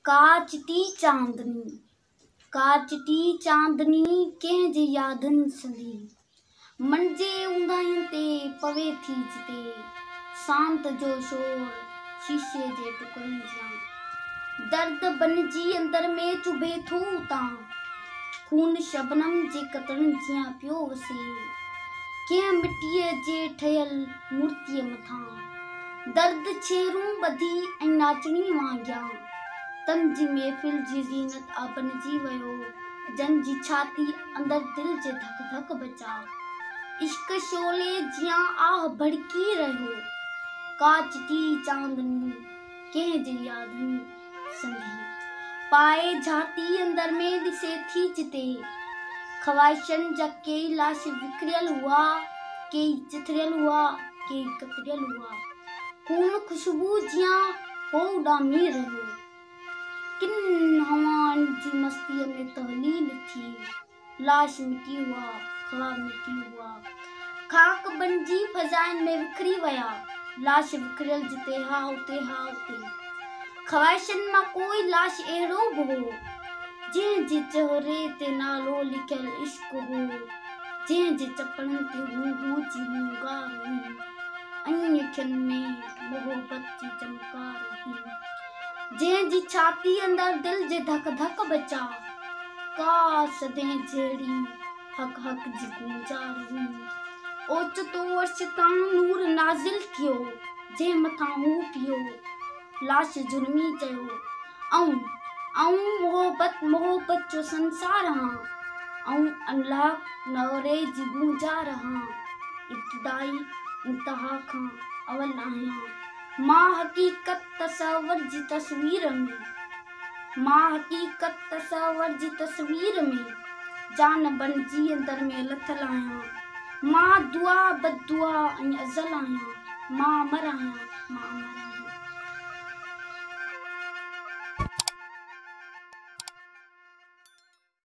काचटी चांदनी कंहिं जी यादनि सधी मंजे ऊंदाहियुनि ते पवे थी जिते सांत जो शोर शीशे जे टुकड़नि जा दर्द बनजी अंदर में चुभे थो तां खून शबनम जे कतरनि जियां पियो वसे कंहिं मिटीअ जे ठहियल मूर्तीअ मथां दर्द छेरूं ॿधी ऐं नाचणी वांगिया तन जी महफ़िल जी ज़ीनत आ बनजी वियो जन जी छाती अंदर दिल जे धक धक बचा इश्क शोले जियां आह भड़की रहियो काचटी चांदनी कंहिं जी यादनि संधी पाए झाती अंदर में दिसे थी जिते ख्वाहिशनि जा कई लाश विकिरियल हुआ कई चिथरियल हुआ कई कतरियल हुआ खून खुशबू जियां हो उॾामी रहियो किन हवाउनि जी मस्तीअ में तहलील थी लाश मिटी हुआ ख्वाब मिटी हुआ खाक बनजी फज़ाइनि में विखरी विया लाश विकिरियल जिते हा उते ख्वाहिशनि मां कोई लाश अहिड़ो बि हो जंहिंजे चहिरे ते नालो लिखियल इश्क हो जंहिंजे चपड़नि ते हू जी हूंगार हुई ऐं अखियुनि में मोहबत जी चमकार हुई जंहिंजी छाती अंदर दिल जे धक धक बचा का सदें जहिड़ी हक हक जी गुंजार हुई ओचितो अर्श तां नूर नाज़िल थियो जंहिं मथां हू पियो लाश जुर्मी चयो ऐं मोहबत जो संसार हां ऐं अनलाक नवरे जी गुंजार हां इब्तिदाई इंतहा खां अवल आहियां मां हकीकत तसव्वुर जी तस्वीर में जान बनजी अंदर में लथल आहियां मां दुआ बददुआ ऐं अज़ल आहियां मां अमर आहियां